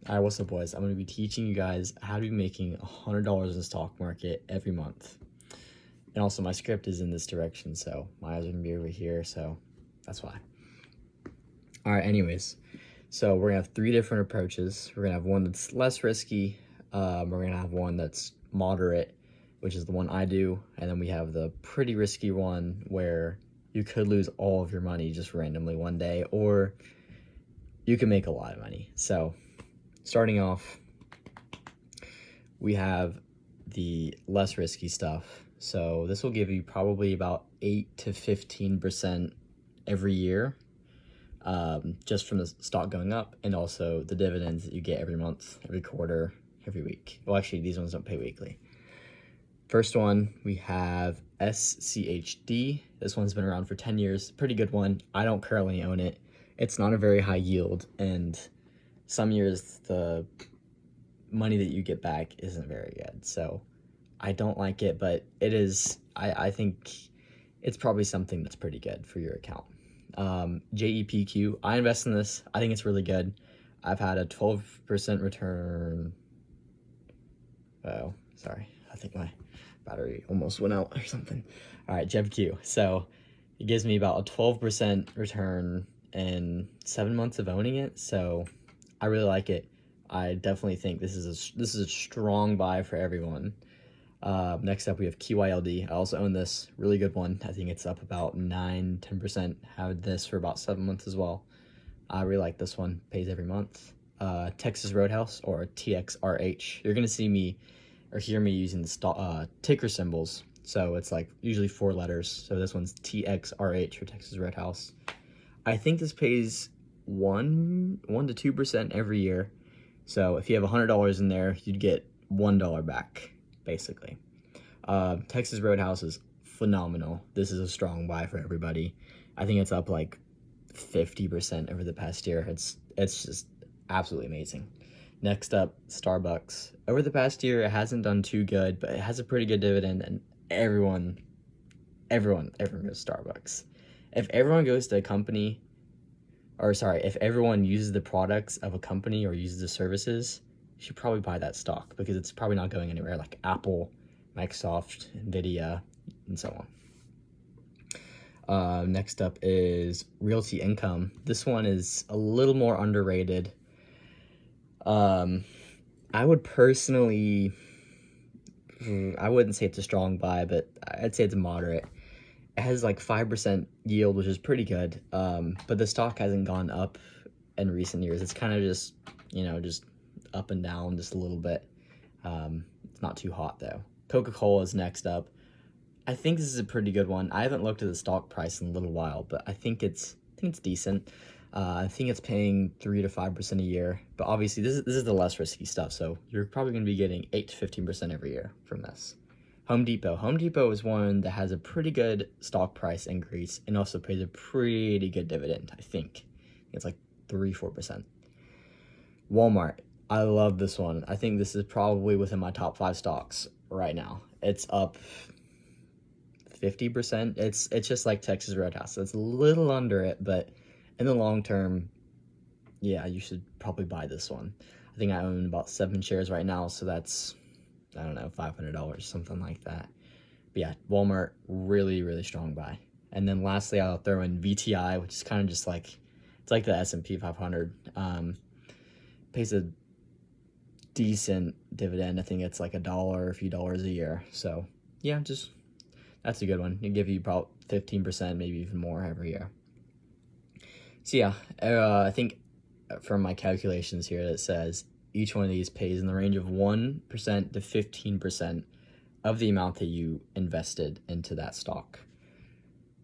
Alright, what's up, boys? I'm going to be teaching you guys how to be making $100 in the stock market every month. And also, my script is in this direction, so my eyes are going to be over here, so that's why. Alright, anyways, so we're going to have 3 different approaches. We're going to have one that's less risky, we're going to have one that's moderate, which is the one I do, and then we have the pretty risky one where you could lose all of your money just randomly one day, or you can make a lot of money. So starting off, we have the less risky stuff. So this will give you probably about 8 to 15% every year, just from the stock going up, and also the dividends that you get every month, every quarter, every week. Well, actually, these ones don't pay weekly. First one, we have SCHD. This one's been around for 10 years. Pretty good one. I don't currently own it. It's not a very high yield, and some years the money that you get back isn't very good. So I don't like it, but it is, I think it's probably something that's pretty good for your account. JEPQ, I invest in this. I think it's really good. I've had a 12% return. Oh, sorry. I think my battery almost went out or something. All right, JEPQ. So it gives me about a 12% return in 7 months of owning it. So I really like it. I definitely think this is a strong buy for everyone. Next up, we have QYLD. I also own this. Really good one. I think it's up about 9-10%. Had this for about 7 months as well. I really like this one. Pays every month. Texas Roadhouse, or TXRH. You're gonna see me or hear me using the ticker symbols. So it's like usually 4 letters. So this one's TXRH, or Texas Roadhouse. I think this pays 1 to 2% every year. So if you have $100 in there, you'd get $1 back, basically. Texas Roadhouse is phenomenal. This is a strong buy for everybody. I think it's up like 50% over the past year. It's just absolutely amazing. Next up, Starbucks. Over the past year, it hasn't done too good, but it has a pretty good dividend, and everyone goes to Starbucks. If everyone goes to a company, or sorry, if everyone uses the products of a company or uses the services, you should probably buy that stock because it's probably not going anywhere, like Apple, Microsoft, Nvidia, and so on. Next up is Realty Income. This one is a little more underrated. I would personally, I wouldn't say it's a strong buy, but I'd say it's moderate. It has like 5% yield, which is pretty good, but the stock hasn't gone up in recent years. It's kind of just, just up and down just a little bit. It's not too hot, though. Coca-Cola is next up. I think this is a pretty good one. I haven't looked at the stock price in a little while, but I think it's decent. I think it's paying 3 to 5% a year, but obviously this is the less risky stuff, so you're probably going to be getting 8 to 15% every year from this. Home Depot. Home Depot is one that has a pretty good stock price increase and also pays a pretty good dividend, I think. It's like 3-4%. Walmart. I love this one. I think this is probably within my top 5 stocks right now. It's up 50%. It's just like Texas Roadhouse. So it's a little under it, but in the long term, yeah, you should probably buy this one. I think I own about 7 shares right now, so that's, I don't know, $500, something like that. But yeah, Walmart, really, really strong buy. And then lastly, I'll throw in VTI, which is kind of just like, it's like the S&P 500. Pays a decent dividend. I think it's like $1, a few dollars a year. So yeah, just, that's a good one. It'll give you about 15%, maybe even more every year. So yeah, I think from my calculations here, that says each one of these pays in the range of 1% to 15% of the amount that you invested into that stock.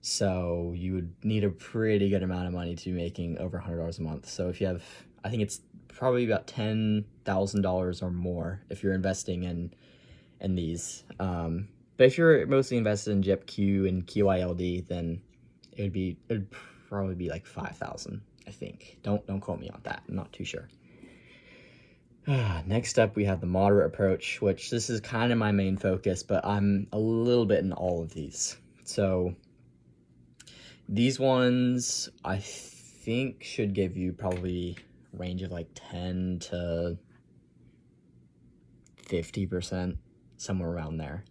So you would need a pretty good amount of money to be making over $100 a month. So if you have, I think it's probably about $10,000 or more if you're investing in these. But if you're mostly invested in JEPQ and QYLD, then it'd probably be like 5,000, I think. Don't quote me on that. I'm not too sure. Next up, we have the moderate approach, which this is kind of my main focus, but I'm a little bit in all of these. So these ones, I think, should give you probably range of like 10 to 50%, somewhere around there.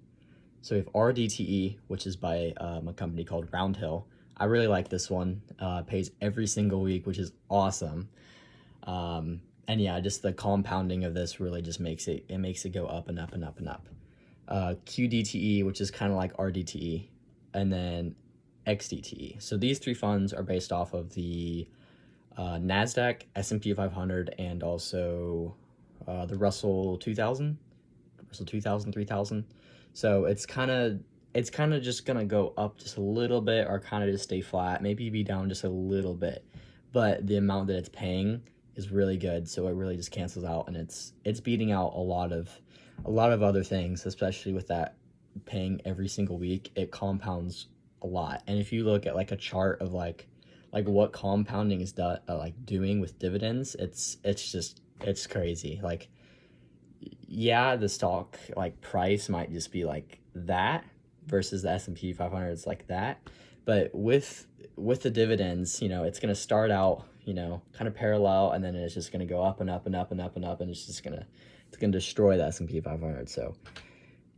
So we have RDTE, which is by a company called Roundhill. I really like this one. Pays every single week, which is awesome. And yeah, just the compounding of this really just makes it go up and up and up and up. QDTE, which is kind of like RDTE, and then XDTE. So these three funds are based off of the NASDAQ, S&P 500, and also the Russell 2000, 3000. So it's kind of just gonna go up just a little bit, or kind of just stay flat, maybe be down just a little bit, but the amount that it's paying is really good, so it really just cancels out, and it's beating out a lot of other things, especially with that paying every single week. It compounds a lot. And if you look at like a chart of like what compounding is doing with dividends, it's crazy. Like, yeah, the stock like price might just be like that versus the S&P 500, it's like that, but with the dividends, it's going to start out, kind of parallel, and then it's just going to go up and up and up and up and up, and it's going to destroy the S&P 500. So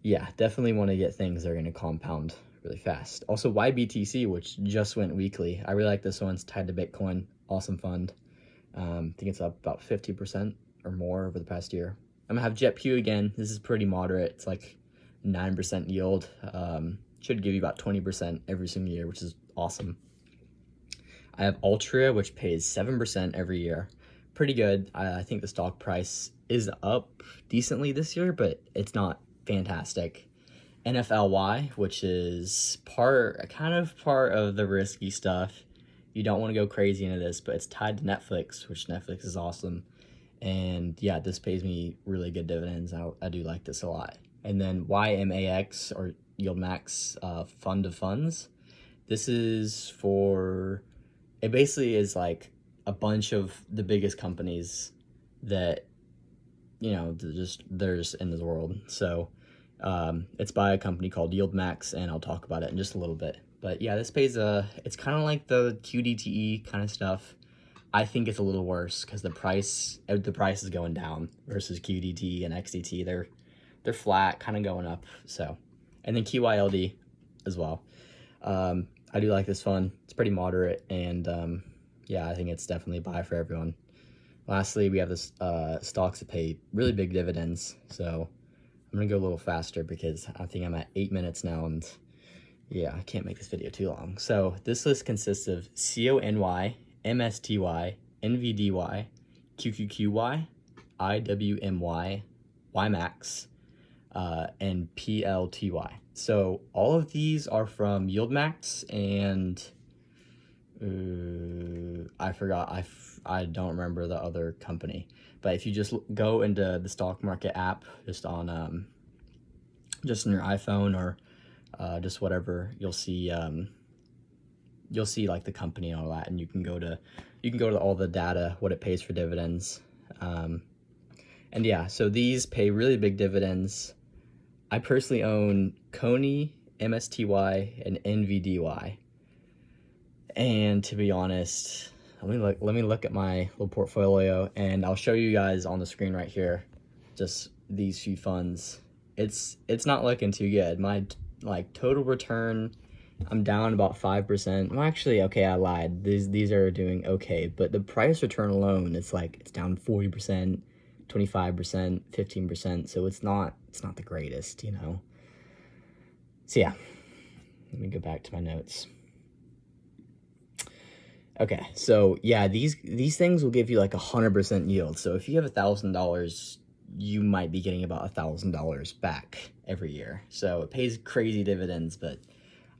yeah, definitely want to get things that are going to compound really fast. Also, YBTC, which just went weekly. I really like this one. It's tied to Bitcoin. Awesome fund. I think it's up about 50% or more over the past year. I'm gonna have JetPew again. This is pretty moderate. It's like 9% yield. Should give you about 20% every single year, which is awesome. I have Altria, which pays 7% every year. Pretty good. I think the stock price is up decently this year, but it's not fantastic. NFLY, which is part of the risky stuff. You don't want to go crazy into this, but it's tied to Netflix, which Netflix is awesome. And yeah, this pays me really good dividends. I do like this a lot. And then YMAX, or Yield Max Fund of Funds. This is it basically is like a bunch of the biggest companies that, there's in this world. So it's by a company called Yield Max, and I'll talk about it in just a little bit. But yeah, this pays it's kind of like the QDTE kind of stuff. I think it's a little worse because the price is going down versus QDT and XDT. They're flat, kind of going up. So, and then QYLD as well. I do like this fund. It's pretty moderate, and yeah, I think it's definitely a buy for everyone. Lastly, we have this stocks that pay really big dividends. So I'm gonna go a little faster because I think I'm at 8 minutes now, and yeah, I can't make this video too long. So this list consists of CONY, MSTY, NVDY, QQQY, IWMY, YMAX, and PLTY. So all of these are from Yield Max, and I forgot, I don't remember the other company. But if you just go into the stock market app, just on just on your iPhone, or just whatever, you'll see like the company and all that, and you can go to all the data, what it pays for dividends. And yeah, so these pay really big dividends. I personally own Coney, MSTY, and NVDY. And to be honest, let me look at my little portfolio, and I'll show you guys on the screen right here just these few funds. It's not looking too good. My total return, I'm down about 5%. Well, actually, okay, I lied. These are doing okay, but the price return alone, it's down 40%, 25%, 15%. So it's not the greatest, So yeah, let me go back to my notes. Okay, so yeah, these things will give you like 100% yield. So if you have $1,000, you might be getting about $1,000 back every year. So it pays crazy dividends, but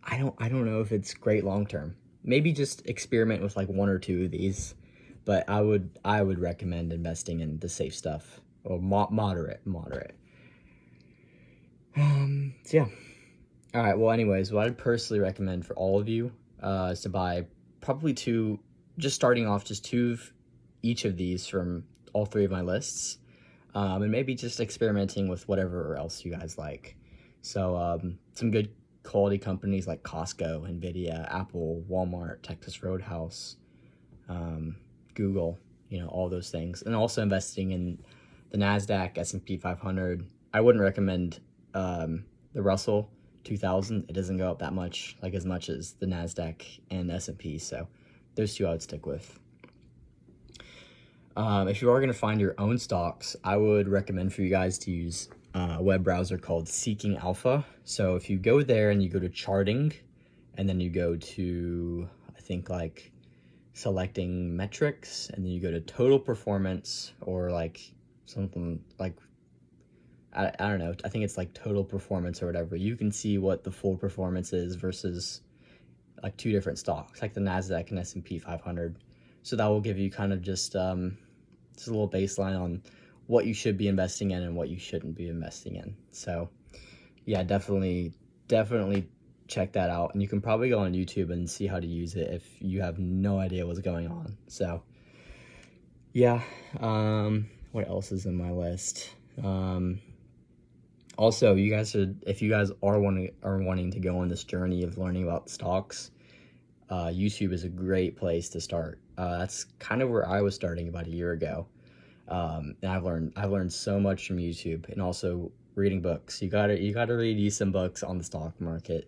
I don't know if it's great long term. Maybe just experiment with like one or two of these, but I would recommend investing in the safe stuff, or moderate. So yeah. All right. Well, anyways, what I'd personally recommend for all of you is to buy probably two, just starting off, just two of each of these from all three of my lists, and maybe just experimenting with whatever else you guys like. So some good quality companies like Costco, Nvidia, Apple, Walmart, Texas Roadhouse, Google, you know, all those things. And also investing in the NASDAQ, S&P 500. I wouldn't recommend the Russell 2000. It doesn't go up that much, like as much as the NASDAQ and S&P. So those two I would stick with. If you are going to find your own stocks, I would recommend for you guys to use a web browser called Seeking Alpha. So if you go there and you go to charting, and then you go to, I think, like selecting metrics, and then you go to total performance, or like something like, I don't know, I think it's like total performance or whatever. You can see what the full performance is versus like two different stocks, like the NASDAQ and S&P 500. So that will give you kind of just a little baseline on what you should be investing in and what you shouldn't be investing in. So yeah, definitely check that out. And you can probably go on YouTube and see how to use it if you have no idea what's going on. So yeah, what else is in my list? Also, you guys should, if you guys are wanting to go on this journey of learning about stocks, YouTube is a great place to start. That's kind of where I was starting about a year ago. And I've learned so much from YouTube, and also reading books. You gotta read you some books on the stock market.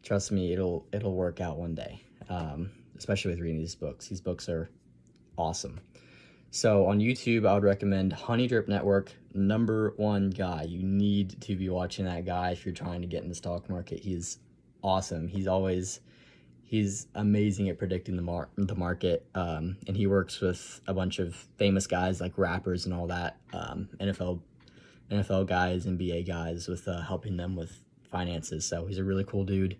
Trust me, it'll work out one day. Especially with reading these books. These books are awesome. So on YouTube, I would recommend Honey Drip Network, #1 guy. You need to be watching that guy if you're trying to get in the stock market. He's awesome. He's amazing at predicting the market, and he works with a bunch of famous guys like rappers and all that, NFL guys, NBA guys, with helping them with finances. So he's a really cool dude.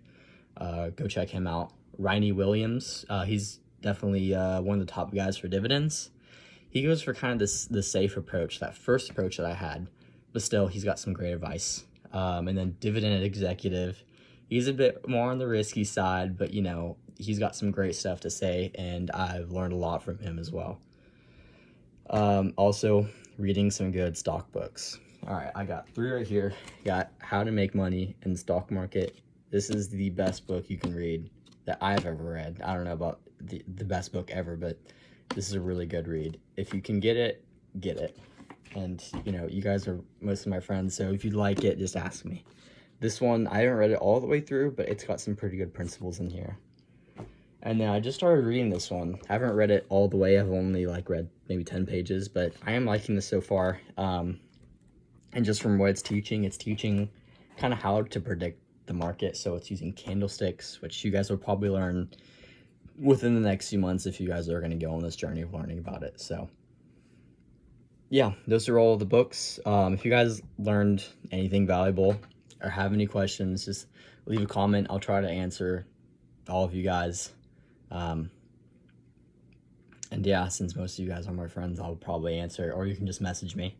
Go check him out. Riney Williams, he's definitely one of the top guys for dividends. He goes for kind of the safe approach, that first approach that I had, but still he's got some great advice. And then Dividend Executive. He's a bit more on the risky side, but, you know, he's got some great stuff to say, and I've learned a lot from him as well. Also, reading some good stock books. All right, I got 3 right here. Got How to Make Money in the Stock Market. This is the best book you can read that I've ever read. I don't know about the best book ever, but this is a really good read. If you can get it, get it. And, you know, you guys are most of my friends, so if you like it, just ask me. This one, I haven't read it all the way through, but it's got some pretty good principles in here. And then I just started reading this one. I haven't read it all the way. I've only read maybe 10 pages, but I am liking this so far. And just from what it's teaching kind of how to predict the market. So it's using candlesticks, which you guys will probably learn within the next few months if you guys are going to go on this journey of learning about it. So yeah, those are all the books. If you guys learned anything valuable or have any questions, just leave a comment. I'll try to answer all of you guys. And yeah, since most of you guys are my friends, I'll probably answer, or you can just message me.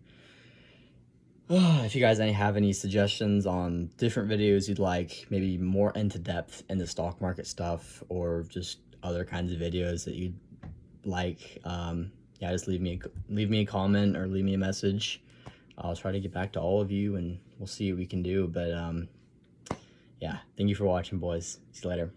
If you guys have any suggestions on different videos you'd like, maybe more into depth in the stock market stuff, or just other kinds of videos that you'd like, yeah, just leave me a comment or leave me a message. I'll try to get back to all of you, and we'll see what we can do. But yeah, thank you for watching, boys. See you later.